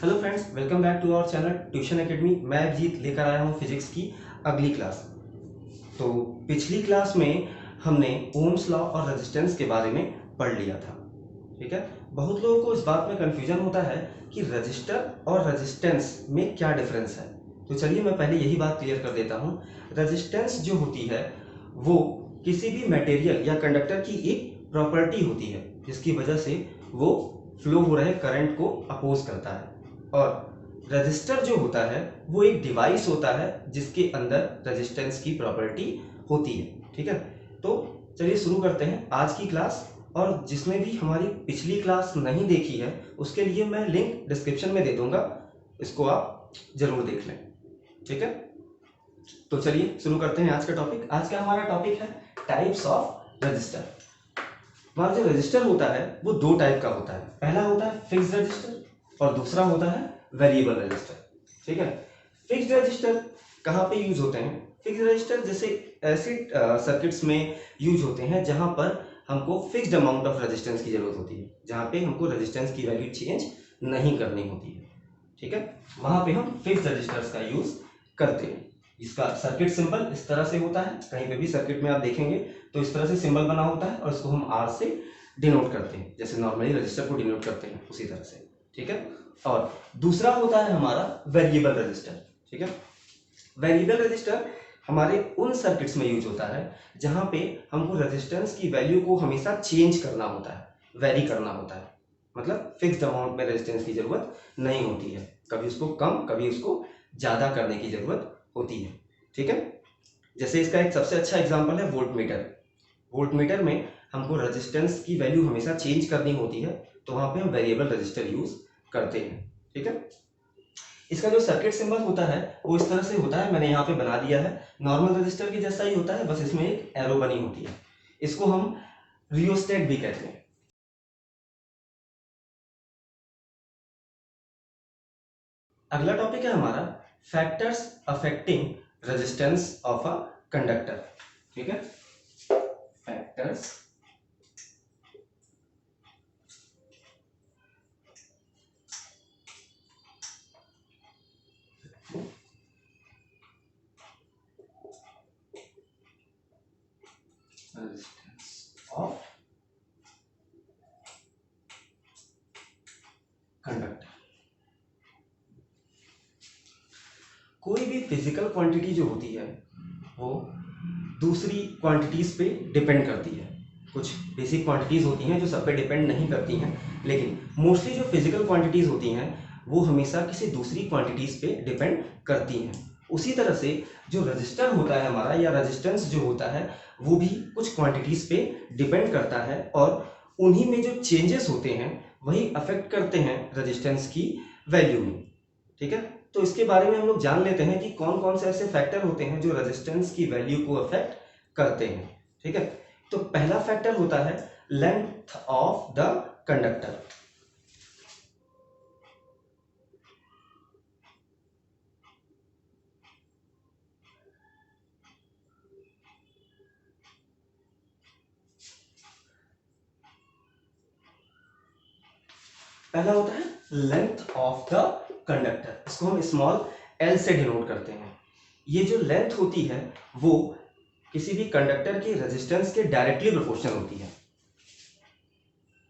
Hello friends, welcome back to our channel tuition academy. मैं अभिजीत लेकर आया हूँ फिजिक्स की अगली क्लास। तो पिछली क्लास में हमने ओम्स लॉ और रेजिस्टेंस के बारे में पढ़ लिया था। ठीक है, बहुत लोगों को इस बात में कंफ्यूजन होता है कि रजिस्टर और रेजिस्टेंस में क्या डिफरेंस है। तो चलिए मैं पहले यही बात क्लियर कर देता हूँ। रेजिस्टेंस जो होती है वो किसी भी मटेरियल या कंडक्टर की एक प्रॉपर्टी होती है जिसकी वजह से वो फ्लो हो रहे करंट को अपोज करता है। और रजिस्टर जो होता है वो एक डिवाइस होता है जिसके अंदर रेजिस्टेंस की प्रॉपर्टी होती है। ठीक है, तो चलिए शुरू करते हैं आज की क्लास। और जिसने भी हमारी पिछली क्लास नहीं देखी है उसके लिए मैं लिंक डिस्क्रिप्शन में दे दूंगा, इसको आप जरूर देख लें। ठीक है, तो चलिए शुरू करते हैं आज का टॉपिक। आज का हमारा टॉपिक है टाइप्स ऑफ रजिस्टर। हमारा जो रजिस्टर होता है वो दो टाइप का होता है। पहला होता है फिक्स्ड रजिस्टर और दूसरा होता है वेरिएबल रजिस्टर। ठीक है, फिक्स्ड रजिस्टर कहाँ पे यूज होते हैं? फिक्स्ड रजिस्टर जैसे ऐसे सर्किट्स में यूज होते हैं जहां पर हमको फिक्स्ड अमाउंट ऑफ रेजिस्टेंस की जरूरत होती है, जहां पे हमको रेजिस्टेंस की वैल्यू चेंज नहीं करनी होती है। ठीक है, वहां पे हम फिक्स्ड रजिस्टर्स का यूज करते हैं। इसका सर्किट सिंबल इस तरह से होता है, कहीं पे भी सर्किट में आप देखेंगे तो इस तरह से सिंबल बना होता है और इसको हम आर से डिनोट करते हैं, जैसे नॉर्मली रजिस्टर को डिनोट करते हैं उसी तरह से। ठीक है, और दूसरा होता है हमारा वेरिएबल रजिस्टर। ठीक है, वेरिएबल रजिस्टर हमारे उन सर्किट्स में यूज होता है जहां पे हमको रेजिस्टेंस की वैल्यू को हमेशा चेंज करना होता है, वेरी करना होता है। मतलब फिक्स्ड अमाउंट में रेजिस्टेंस की जरूरत नहीं होती है, कभी उसको कम कभी उसको ज्यादा करने की जरूरत होती है। ठीक है, जैसे इसका एक सबसे अच्छा एग्जांपल है वोल्ट मीटर। वोल्ट मीटर में हमको रेजिस्टेंस की वैल्यू हमेशा चेंज करनी होती है, तो वहां पे हम वेरिएबल रजिस्टर यूज करते हैं। ठीक है, इसका जो सर्किट सिंबल होता है वो इस तरह से होता है, मैंने यहाँ पे बना दिया है। नॉर्मल रजिस्टर के जैसा ही होता है, बस इसमें एक एरो बनी होती है। इसको हम रियोस्टेट भी कहते हैं। अगला टॉपिक है हमारा factors affecting resistance of a conductor. ठीक है, फैक्टर्स रेजिस्टेंस ऑफ कंडक्टर। कोई भी फिजिकल क्वांटिटी जो होती है वो दूसरी क्वांटिटीज पे डिपेंड करती है। कुछ बेसिक क्वांटिटीज होती हैं जो सब पे डिपेंड नहीं करती हैं, लेकिन मोस्टली जो फिजिकल क्वांटिटीज होती हैं वो हमेशा किसी दूसरी क्वांटिटीज पे डिपेंड करती हैं। उसी तरह से जो रजिस्टर होता है हमारा या रेजिस्टेंस जो होता है वो भी कुछ क्वांटिटीज पे डिपेंड करता है, और उन्हीं में जो चेंजेस होते हैं वही अफेक्ट करते हैं रेजिस्टेंस की वैल्यू में। ठीक है, तो इसके बारे में हम लोग जान लेते हैं कि कौन कौन से ऐसे फैक्टर होते हैं जो रेजिस्टेंस की वैल्यू को अफेक्ट करते हैं। ठीक है, तो पहला फैक्टर होता है लेंथ ऑफ द कंडक्टर। पहला होता है लेंथ ऑफ द कंडक्टर, इसको हम स्मॉल एल से डिनोट करते हैं। ये जो लेंथ होती है वो किसी भी कंडक्टर के रेजिस्टेंस के डायरेक्टली प्रोपोर्शनल होती है।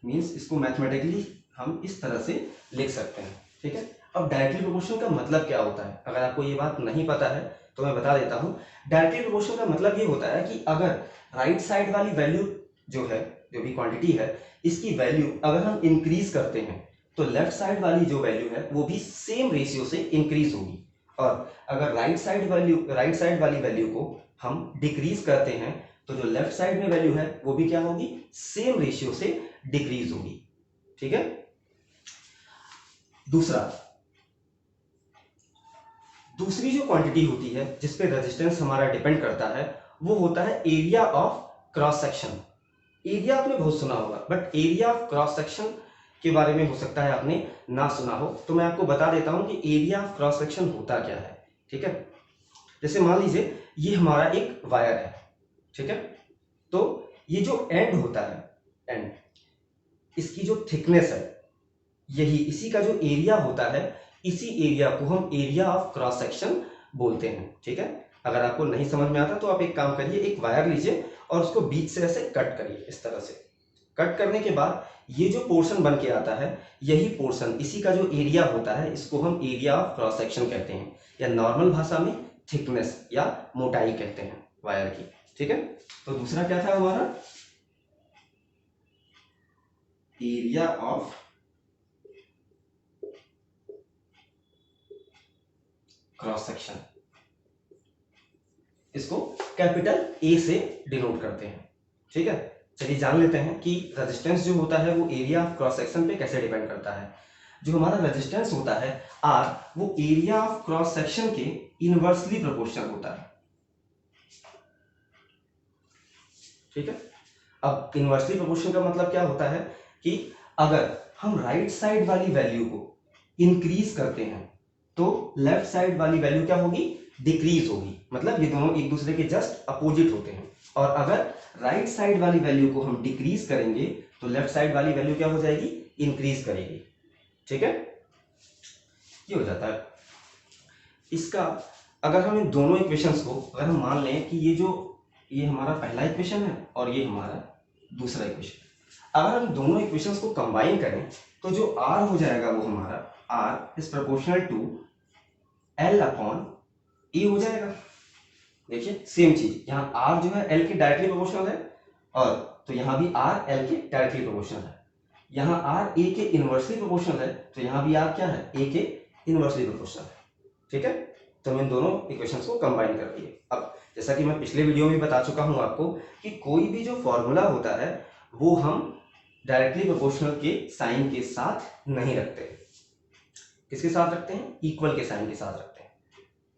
मींस इसको मैथमेटिकली हम इस तरह से लिख सकते हैं। ठीक है, अब डायरेक्टली प्रोपोर्शनल का मतलब क्या होता है, अगर आपको ये बात नहीं पता है तो मैं बता देता हूं। डायरेक्टली प्रोपोर्शनल का मतलब ये होता है कि अगर राइट साइड वाली वैल्यू जो है, जो भी क्वांटिटी है, इसकी वैल्यू अगर हम इंक्रीज करते हैं तो लेफ्ट साइड वाली जो वैल्यू है वो भी सेम रेशियो से इंक्रीज होगी, और अगर राइट साइड वाली वैल्यू को हम डिक्रीज करते हैं तो जो लेफ्ट साइड में वैल्यू है वो भी क्या होगी, सेम रेशियो से डिक्रीज होगी। ठीक है, दूसरी जो क्वांटिटी होती है जिस पे रेजिस्टेंस हमारा डिपेंड करता है वो होता है area of cross section. Area आपने बहुत सुना होगा, but area of cross section के बारे में हो सकता है आपने ना सुना हो, तो मैं आपको बता देता हूं कि एरिया ऑफ क्रॉस सेक्शन होता क्या है। ठीक है, जैसे मान लीजिए ये हमारा एक वायर है। ठीक है, तो ये जो एंड होता है, एंड इसकी जो थिकनेस है यही इसी का जो एरिया होता है, इसी एरिया को हम एरिया ऑफ क्रॉस सेक्शन बोलते हैं। ठीक है, अगर आपको नहीं समझ में आता तो आप एक काम करिए, एक वायर लीजिए और उसको बीच से ऐसे कट करिए। इस तरह से कट करने के बाद ये जो पोर्शन बन के आता है, यही पोर्शन, इसी का जो एरिया होता है, इसको हम एरिया ऑफ क्रॉस सेक्शन कहते हैं, या नॉर्मल भाषा में थिकनेस या मोटाई कहते हैं वायर की। ठीक है, तो दूसरा क्या था हमारा, एरिया ऑफ क्रॉस सेक्शन, इसको कैपिटल ए से डिनोट करते हैं। ठीक है, चलिए जान लेते हैं कि रेजिस्टेंस जो होता है वो एरिया ऑफ क्रॉस सेक्शन पे कैसे डिपेंड करता है। जो हमारा रेजिस्टेंस होता है आर, वो एरिया ऑफ क्रॉस सेक्शन के इनवर्सली प्रोपोर्शनल होता है। ठीक है, अब इनवर्सली प्रोपोर्शनल का मतलब क्या होता है कि अगर हम राइट साइड वाली वैल्यू को इंक्रीज करते हैं तो लेफ्ट साइड वाली वैल्यू क्या होगी, डिक्रीज होगी। मतलब ये दोनों एक दूसरे के जस्ट अपोजिट होते हैं। और अगर राइट साइड वाली वैल्यू को हम डिक्रीज करेंगे तो लेफ्ट साइड वाली वैल्यू क्या हो जाएगी, इंक्रीज करेगी। ठीक है, ये हो जाता है इसका। अगर हम इन दोनों इक्वेशंस को, अगर हम मान लें कि ये हमारा पहला इक्वेशन है और ये हमारा दूसरा इक्वेशन, अगर हम दोनों इक्वेशंस को कंबाइन करें तो जो r हो जाएगा वो हमारा r is proportional to l upon e हो जाएगा। देखिए सेम चीज, यहाँ r जो है l के डायरेक्टली प्रोपोर्शनल है, और तो यहाँ भी r l के डायरेक्टली प्रोपोर्शनल है। यहाँ r a के इनवर्सली प्रोपोर्शनल है, तो यहाँ भी r क्या है, a के इनवर्सली प्रोपोर्शनल है। ठीक है, तो हम इन दोनों इक्वेशंस को कंबाइन कर दिए। अब जैसा कि मैं पिछले वीडियो में बता चुका हूं आपको कि कोई भी जो फॉर्मूला होता है वो हम डायरेक्टली प्रोपोर्शनल के साइन के साथ नहीं रखते। किसके साथ रखते हैं, इक्वल के साइन के साथ रखते हैं।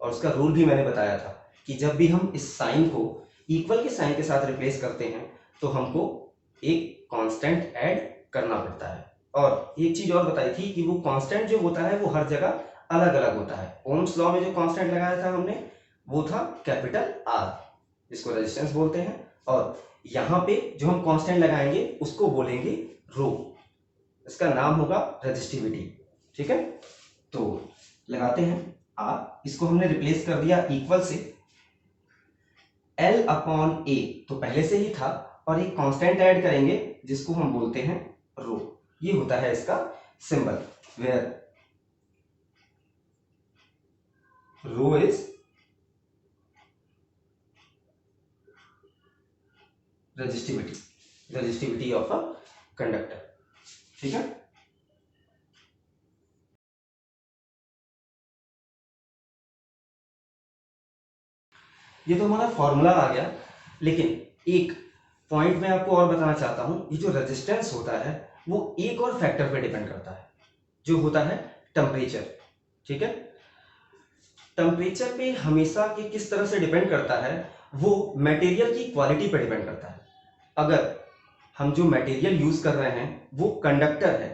और उसका रूल भी मैंने बताया था कि जब भी हम इस साइन को इक्वल के साइन के साथ रिप्लेस करते हैं तो हमको एक कांस्टेंट ऐड करना पड़ता है। और एक चीज और बताई थी कि वो कांस्टेंट जो होता है वो हर जगह अलग अलग होता है। ओम्स लॉ में जो कांस्टेंट लगाया था हमने वो था कैपिटल आर, जिसको रेजिस्टेंस बोलते हैं, और यहाँ पे जो हम कांस्टेंट लगाएंगे उसको बोलेंगे रो, इसका नाम होगा रेजिस्टिविटी। ठीक है, तो लगाते हैं आर, इसको हमने रिप्लेस कर दिया इक्वल से एल अपॉन ए, तो पहले से ही था, और एक कांस्टेंट ऐड करेंगे जिसको हम बोलते हैं रो। ये होता है इसका symbol, where rho is resistivity of a conductor. ठीक है, ये तो हमारा फॉर्मूला आ गया। लेकिन एक पॉइंट मैं आपको और बताना चाहता हूं, ये जो रेजिस्टेंस होता है वो एक और फैक्टर पे डिपेंड करता है, जो होता है टेम्परेचर। ठीक है, टेम्परेचर पे हमेशा कि किस तरह से डिपेंड करता है, वो मटेरियल की क्वालिटी पे डिपेंड करता है। अगर हम जो मटेरियल यूज कर रहे हैं वो कंडक्टर है,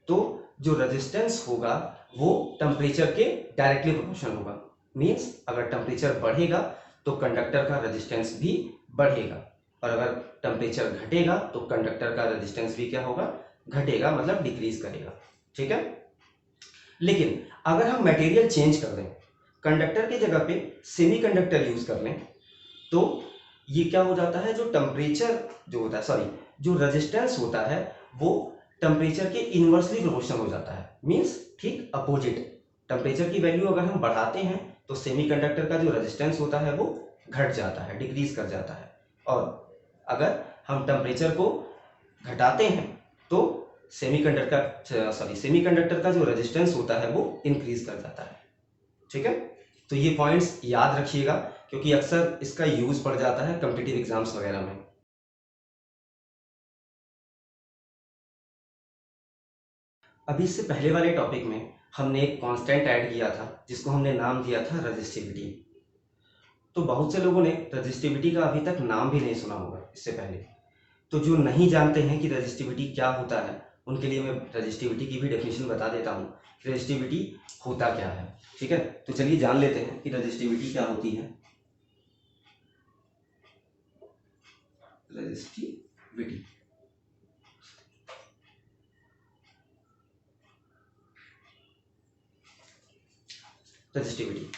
तो जो रेजिस्टेंस होगा वो टेम्परेचर के डायरेक्टली प्रोपोर्शनल होगा। मींस अगर टेम्परेचर बढ़ेगा तो कंडक्टर का रेजिस्टेंस भी बढ़ेगा, और अगर टेम्परेचर घटेगा तो कंडक्टर का रेजिस्टेंस भी क्या होगा, घटेगा, मतलब डिक्रीज करेगा। ठीक है, लेकिन अगर हम मटेरियल चेंज कर दें, कंडक्टर की जगह पे सेमीकंडक्टर यूज कर लें, तो ये क्या हो जाता है, जो टेम्परेचर जो होता है, सॉरी, जो रेजिस्टेंस होता है वो टेम्परेचर के इनवर्सली प्रोपोर्शनल हो जाता है। मींस ठीक अपोजिट, टेम्परेचर की वैल्यू अगर हम बढ़ाते हैं तो सेमीकंडक्टर का जो रेजिस्टेंस होता है वो घट जाता है, डिक्रीज कर जाता है, और अगर हम टेम्परेचर को घटाते हैं तो सेमीकंडक्टर का जो रेजिस्टेंस होता है वो इंक्रीज कर जाता है। ठीक है, तो ये पॉइंट्स याद रखिएगा क्योंकि अक्सर इसका यूज पड़ जाता है कॉम्पिटिटिव एग्जाम्स वगैरह में। अभी इससे पहले वाले टॉपिक में हमने एक कांस्टेंट ऐड किया था जिसको हमने नाम दिया था रेजिस्टिविटी। तो बहुत से लोगों ने रेजिस्टिविटी का अभी तक नाम भी नहीं सुना होगा इससे पहले। तो जो नहीं जानते हैं कि रेजिस्टिविटी क्या होता है, उनके लिए मैं रेजिस्टिविटी की भी डेफिनेशन बता देता हूँ। रेजिस्टिविटी होता क्या है, ठीक है, तो चलिए जान लेते हैं कि रेजिस्टिविटी क्या होती है। Resistivity resistivity.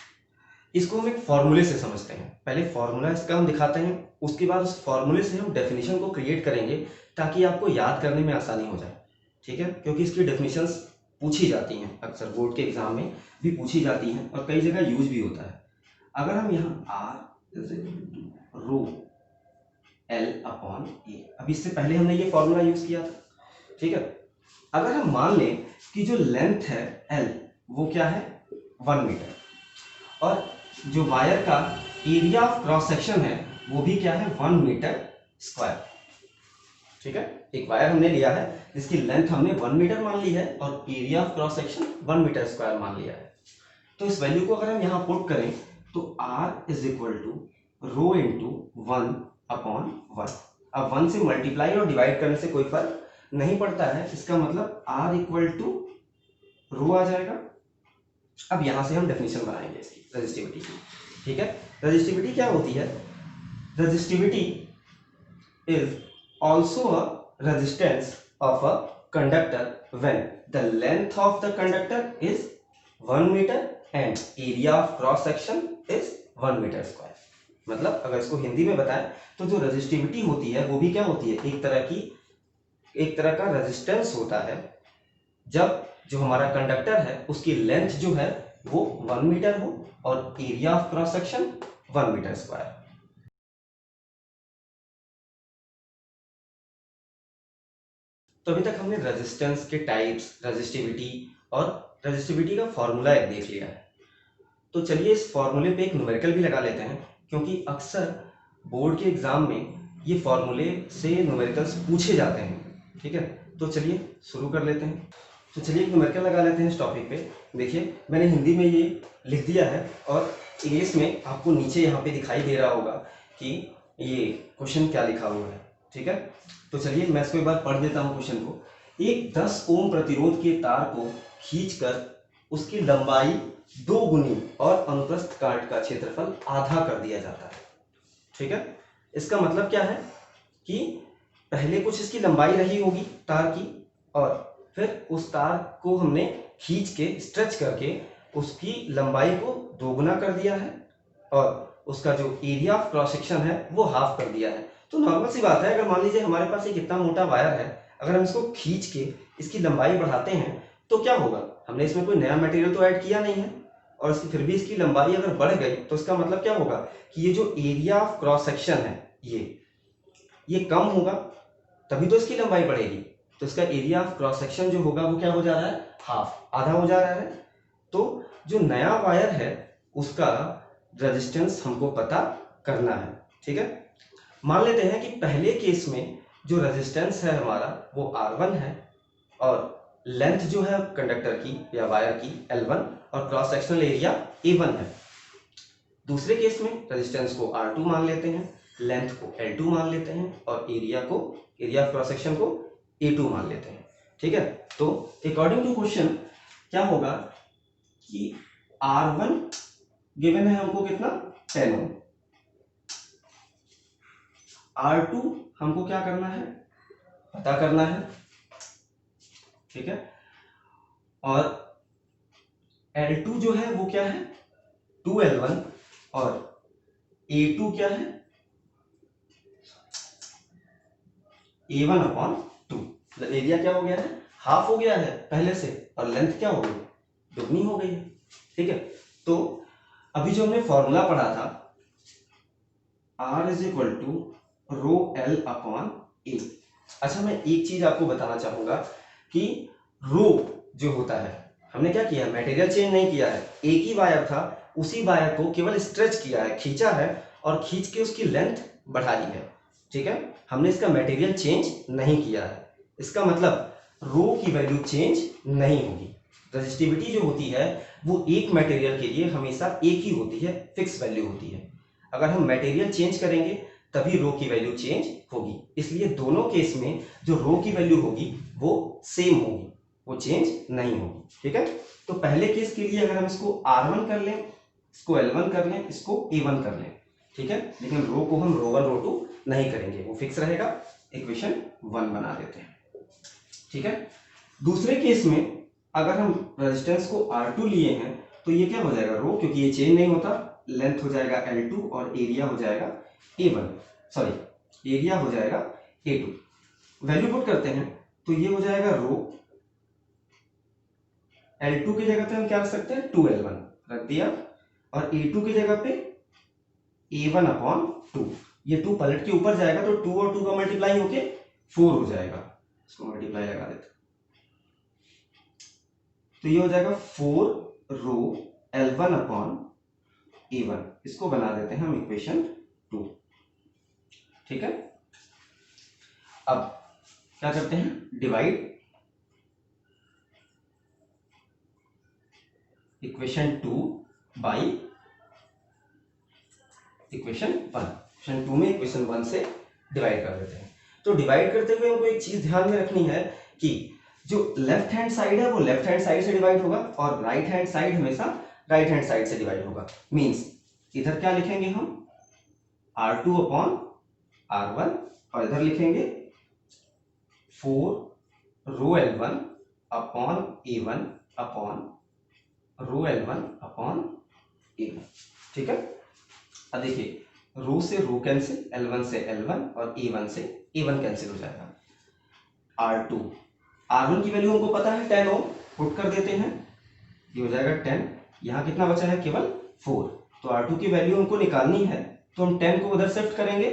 इसको हम एक फॉर्मूले से समझते हैं। पहले फॉर्मूला इसका हम दिखाते हैं, उसके बाद उस फॉर्मूले से हम डेफिनेशन को क्रिएट करेंगे ताकि आपको याद करने में आसानी हो जाए। ठीक है, क्योंकि इसकी डेफिनेशंस पूछी जाती हैं, अक्सर बोर्ड के एग्जाम में भी पूछी जाती हैं और कई जगह यूज भी होता है। अगर हम यहाँ R रो L अपॉन ए, अब इससे पहले हमने ये फॉर्मूला यूज किया था। ठीक है, अगर हम मान लें कि जो लेंथ है L वो क्या है 1 मीटर और जो वायर का एरिया ऑफ क्रॉस सेक्शन है वो भी क्या है 1 मीटर स्क्वायर। ठीक है, एक वायर हमने लिया है जिसकी लेंथ हमने 1 मीटर मान ली है और area of cross section 1 metre square मान लिया है। तो इस वैल्यू को अगर हम यहाँ पुट करें तो R is equal to rho into 1 upon 1। अब 1 से मल्टीप्लाई और डिवाइड करने से कोई फर्क नहीं पड़ता है, इसका मतलब R इक्वल टू रो आ जाएगा। अब यहां से हम डेफिनेशन बनाएंगे इसकी रेजिस्टिविटी की। ठीक है, रेजिस्टिविटी क्या होती है? Resistivity is also a resistance of a conductor when the length of the conductor is 1 metre and area of cross section is 1 metre square. मतलब अगर इसको हिंदी में बताएं तो जो रेजिस्टिविटी होती है वो भी क्या होती है, एक तरह का रेजिस्टेंस होता है जब जो हमारा कंडक्टर है उसकी लेंथ जो है वो 1 मीटर हो और area of cross section 1 metre square. तो अभी तक हमने रेजिस्टेंस के टाइप्स, रेजिस्टिविटी और रेजिस्टिविटी का फॉर्मूला एक देख लिया है। तो चलिए इस फॉर्मूले पे एक न्यूमेरिकल भी लगा लेते हैं, क्योंकि अक्सर बोर्ड के एग्जाम में ये फॉर्मूले से न्यूमेरिकल्स पूछे जाते हैं। ठीक है, तो चलिए शुरू कर लेते हैं। तो चलिए एक न्यूमेरिकल लगा लेते हैं इस टॉपिक पे। देखिए मैंने हिंदी में ये लिख दिया है और इंग्लिश में आपको नीचे यहाँ पे दिखाई दे रहा होगा कि ये क्वेश्चन क्या लिखा हुआ है। ठीक है, तो चलिए मैं इसको एक बार पढ़ देता हूँ क्वेश्चन को। एक 10 ओम प्रतिरोध के तार को खींचकर उसकी लंबाई 2 गुनी और अनुप्रस्थ काट का क्षेत्रफल आधा कर दिया जाता है। ठीक है, इसका मतलब क्या है कि पहले कुछ इसकी लंबाई रही होगी तार की और फिर उस तार को हमने खींच के स्ट्रेच करके उसकी लंबाई को 2 गुना कर दिया है और उसका जो एरिया ऑफ क्रॉस सेक्शन है वो हाफ कर दिया है। तो नॉर्मल सी बात है, अगर मान लीजिए हमारे पास एक इतना मोटा वायर है, अगर हम इसको खींच के इसकी लंबाई बढ़ाते हैं तो क्या होगा, हमने इसमें कोई नया मटेरियल तो ऐड किया नहीं है और फिर भी इसकी लंबाई अगर बढ़ गई तो इसका मतलब क्या होगा कि ये जो एरिया ऑफ क्रॉस सेक्शन है ये कम होगा, तभी तो इसकी लंबाई बढ़ेगी। तो इसका एरिया ऑफ क्रॉस सेक्शन जो होगा वो क्या हो जा रहा है, हाफ, आधा हो जा रहा है। तो जो नया वायर है उसका रेजिस्टेंस हमको पता करना है। ठीक है, मान लेते हैं कि पहले केस में जो रेजिस्टेंस है हमारा वो R1 है और लेंथ जो है कंडक्टर की या वायर की L1 और क्रॉस सेक्शनल एरिया A1 है। दूसरे केस में रेजिस्टेंस को R2 मान लेते हैं, लेंथ को L2 मान लेते हैं और एरिया ऑफ क्रॉस सेक्शन को A2 मान लेते हैं। ठीक है, तो अकॉर्डिंग टू क्वेश्चन क्या होगा कि R1 गिवन है हमको कितना 10 ओम, R2 हमको क्या करना है, पता करना है। ठीक है, और L2 जो है वो क्या है 2L1 और A2 क्या है A1 अपॉन 2। मतलब एरिया क्या हो गया है, हाफ हो गया है पहले से और लेंथ क्या हो गई, दुगनी हो गई है। ठीक है, तो अभी जो हमने फॉर्मूला पढ़ा था R is equal to rho L upon a. अच्छा, मैं एक चीज आपको बताना चाहूंगा कि रो जो होता है, हमने क्या किया, मटेरियल चेंज नहीं किया है, एक ही वायर था, उसी वायर को केवल स्ट्रेच किया है, खींचा है और खींच के उसकी लेंथ बढ़ा दी है। ठीक है, हमने इसका मटेरियल चेंज नहीं किया है, इसका मतलब रो की वैल्यू चेंज नहीं होगी। रेजिस्टिविटी जो होती है वो एक मटेरियल के लिए हमेशा एक ही होती है, फिक्स वैल्यू होती है। अगर हम मटेरियल चेंज करेंगे तभी रो की वैल्यू चेंज होगी, इसलिए दोनों केस में जो रो की वैल्यू होगी वो सेम होगी, वो चेंज नहीं होगी। ठीक है, तो पहले केस के लिए अगर हम इसको R1 कर लें, इसको L1 कर लें, इसको A1 कर लें, ठीक है, लेकिन रो को हम रो 1 रो 2 नहीं करेंगे, वो फिक्स रहेगा, इक्वेशन 1 बना देते हैं। ठीक है, दूसरे केस में अगर हम रेजिस्टेंस को R2 लिए हैं तो ये क्या हो जाएगा रो, क्योंकि ये चेंज नहीं होता, लेंथ हो जाएगा L2 और एरिया हो जाएगा A1, सॉरी एरिया हो जाएगा A2। वैल्यू पुट करते हैं तो ये हो जाएगा रो, L2 की जगह पे हम क्या रख सकते हैं 2L1 रख दिया, और A2 की जगह पे A1/2। ये 2 पलट के ऊपर जाएगा तो 2 और 2 का मल्टीप्लाई होके 4 हो जाएगा, इसको मल्टीप्लाई लगा देते, तो ये हो जाएगा 4 रो L1/A1। इसको बना देते हैं हम इक्वेशन 2। ठीक है, अब क्या करते हैं, divide equation 2 by equation 1। Equation 2 में इक्वेशन 1 से डिवाइड कर देते हैं। तो डिवाइड करते हुए हमको एक चीज ध्यान में रखनी है कि जो लेफ्ट हैंड साइड है वो लेफ्ट हैंड साइड से डिवाइड होगा और राइट हैंड साइड हमेशा राइट हैंड साइड से डिवाइड होगा। मींस इधर क्या लिखेंगे हम R2/R1 और इधर लिखेंगे 4 रो L1/A1 रो L1/A1। ठीक है, अब देखिए रो से रो कैंसिल, L1 से L1 और A1 से A1 कैंसिल हो जाएगा। R1 की वैल्यू हमको पता है 10 ओम, पुट कर देते हैं, ये हो जाएगा 10। यहाँ कितना बचा है, केवल 4। तो R2 की वैल्यू हमको निकालनी है तो हम 10 को उधर शिफ्ट करेंगे,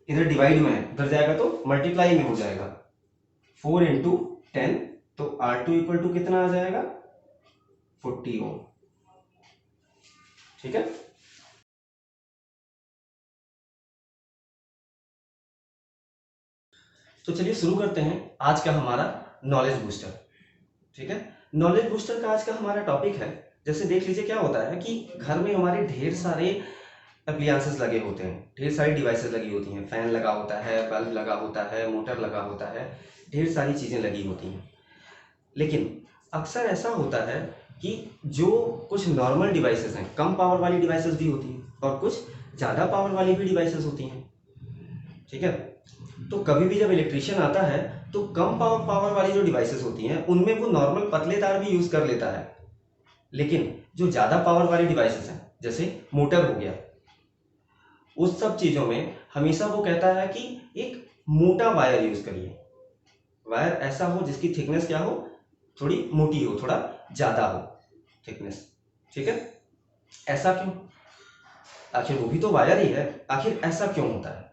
इधर डिवाइड में है, उधर जाएगा तो मल्टीप्लाई में हो जाएगा, 4 × 10, तो R2 = कितना आ जाएगा 40 ओम। ठीक है, तो चलिए शुरू करते हैं आज का हमारा नॉलेज बूस्टर। ठीक है, नॉलेज बूस्टर का आज का हमारा टॉपिक है, जैसे देख लीजिए क्या होता है कि घर में हमारे ढेर सारे एप्लियंसेस लगे होते हैं, ढेर सारी डिवाइसेस लगी होती हैं, फैन लगा होता है, बल्ब लगा होता है, मोटर लगा होता है, ढेर सारी चीज़ें लगी होती हैं। लेकिन अक्सर ऐसा होता है कि जो कुछ नॉर्मल डिवाइसेस हैं, कम पावर वाली डिवाइसेस भी होती हैं और कुछ ज़्यादा पावर वाली भी डिवाइसेस होती हैं। ठीक है, तो कभी भी जब इलेक्ट्रिशियन आता है तो कम पावर वाली जो डिवाइसेस होती हैं उनमें वो नॉर्मल पतले तार भी यूज़ कर लेता है, लेकिन जो ज़्यादा पावर वाली डिवाइसेस हैं जैसे मोटर हो गया, उस सब चीज़ों में हमेशा वो कहता है कि एक मोटा वायर यूज़ करिए, वायर ऐसा हो जिसकी थिकनेस क्या हो, थोड़ी मोटी हो, थोड़ा ज़्यादा हो थिकनेस। ठीक है, ऐसा क्यों, आखिर वो भी तो वायर ही है, आखिर ऐसा क्यों होता है?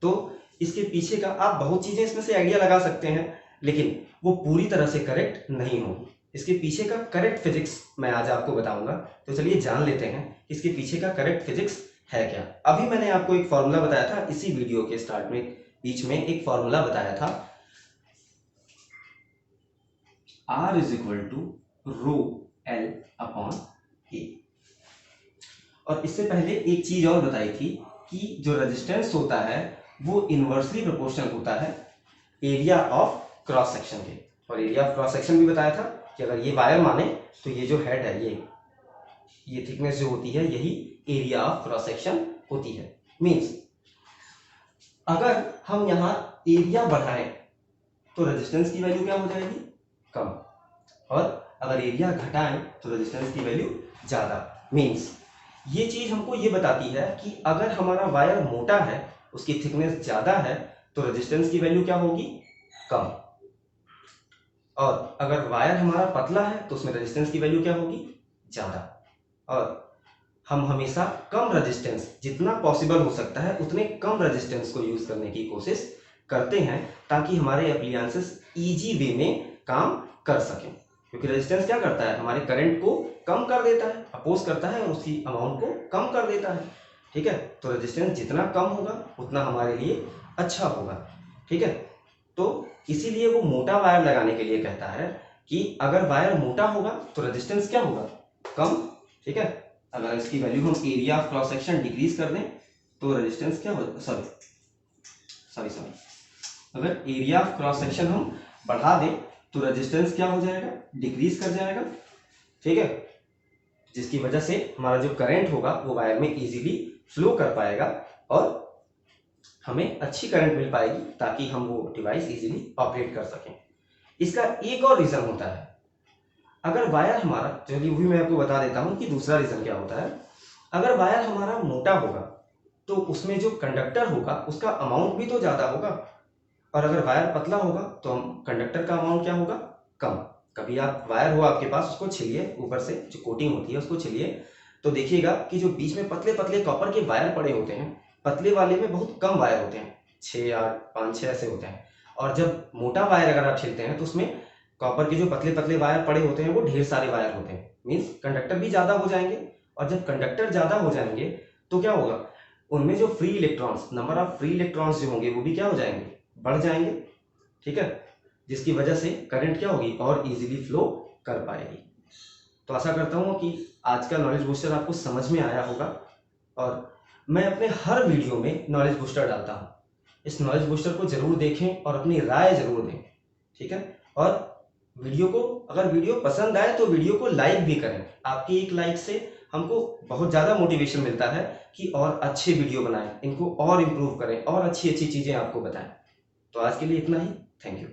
तो इसके पीछे का आप बहुत चीज़ें इसमें से आइडिया लगा सकते हैं, लेकिन वो पूरी तरह से करेक्ट नहीं होगी। इसके पीछे का करेक्ट फिजिक्स मैं आज आपको बताऊंगा, तो चलिए जान लेते हैं इसके पीछे का करेक्ट फिजिक्स है क्या। अभी मैंने आपको एक फॉर्मूला बताया था, इसी वीडियो के स्टार्ट में बीच में एक फॉर्मूला बताया था, R = रो L/A। और इससे पहले एक चीज और बताई थी कि जो रेजिस्टेंस होता है वो इनवर्सली प्रोपोर्शनल होता है एरिया ऑफ क्रॉस सेक्शन के, और एरिया ऑफ क्रॉस सेक्शन भी बताया था कि अगर ये वायर माने तो ये जो हेड है, ये थिकनेस जो होती है यही एरिया ऑफ क्रॉस सेक्शन होती है। मींस अगर हम यहाँ एरिया बढ़ाएं तो रेजिस्टेंस की वैल्यू क्या हो जाएगी, कम, और अगर एरिया घटाएं तो रेजिस्टेंस की वैल्यू ज़्यादा। मींस ये चीज़ हमको ये बताती है कि अगर हमारा वायर मोटा है, उसकी थिकनेस ज़्यादा है, तो रेजिस्टेंस की वैल्यू क्या होगी, कम, और अगर वायर हमारा पतला है तो उसमें रेजिस्टेंस की वैल्यू क्या होगी, ज़्यादा। और हम हमेशा कम रेजिस्टेंस, जितना पॉसिबल हो सकता है उतने कम रेजिस्टेंस को यूज़ करने की कोशिश करते हैं ताकि हमारे एप्लियंसेस ईजी वे में काम कर सकें, क्योंकि रेजिस्टेंस क्या करता है, हमारे करंट को कम कर देता है, अपोज करता है और उसकी अमाउंट को कम कर देता है। ठीक है, तो रेजिस्टेंस जितना कम होगा उतना हमारे लिए अच्छा होगा। ठीक है, तो इसीलिए वो मोटा वायर लगाने के लिए कहता है कि अगर वायर मोटा होगा तो रेजिस्टेंस क्या होगा, कम। ठीक है, अगर इसकी वैल्यू हम area of cross section decrease कर दें तो रेजिस्टेंस क्या हो, सॉरी अगर एरिया ऑफ क्रॉस सेक्शन हम बढ़ा दें तो रेजिस्टेंस क्या हो जाएगा, डिक्रीज कर जाएगा। ठीक है, जिसकी वजह से हमारा जो करंट होगा वो वायर में इजीली फ्लो कर पाएगा और हमें अच्छी करंट मिल पाएगी ताकि हम वो डिवाइस इजीली ऑपरेट कर सकें। इसका एक और रीजन होता है, अगर वायर हमारा, चलिए वो भी मैं आपको बता देता हूँ कि दूसरा रीज़न क्या होता है। अगर वायर हमारा मोटा होगा तो उसमें जो कंडक्टर होगा उसका अमाउंट भी तो ज़्यादा होगा, और अगर वायर पतला होगा तो हम कंडक्टर का अमाउंट क्या होगा, कम। कभी आप वायर हो आपके पास, उसको छिलिए, ऊपर से जो कोटिंग होती है उसको छिलिए, तो देखिएगा कि जो बीच में पतले पतले कॉपर के वायर पड़े होते हैं, पतले वाले में बहुत कम वायर होते हैं, 6 या 5-6 ऐसे होते हैं। और जब मोटा वायर अगर आप छिलते हैं तो उसमें कॉपर के जो पतले पतले वायर पड़े होते हैं वो ढेर सारे वायर होते हैं, मीन्स कंडक्टर भी ज़्यादा हो जाएंगे। और जब कंडक्टर ज़्यादा हो जाएंगे तो क्या होगा, उनमें जो free electrons, number of free electrons जो होंगे वो भी क्या हो जाएंगे, बढ़ जाएंगे। ठीक है, जिसकी वजह से करंट क्या होगी, और इजीली फ्लो कर पाएगी। तो आशा करता हूँ कि आज का नॉलेज बूस्टर आपको समझ में आया होगा, और मैं अपने हर वीडियो में नॉलेज बूस्टर डालता हूँ। इस नॉलेज बूस्टर को जरूर देखें और अपनी राय जरूर दें। ठीक है, और वीडियो को, अगर वीडियो पसंद आए तो वीडियो को लाइक भी करें। आपकी एक लाइक से हमको बहुत ज़्यादा मोटिवेशन मिलता है कि और अच्छे वीडियो बनाएं, इनको और इम्प्रूव करें और अच्छी अच्छी चीज़ें आपको बताएं। तो आज के लिए इतना ही। Thank you.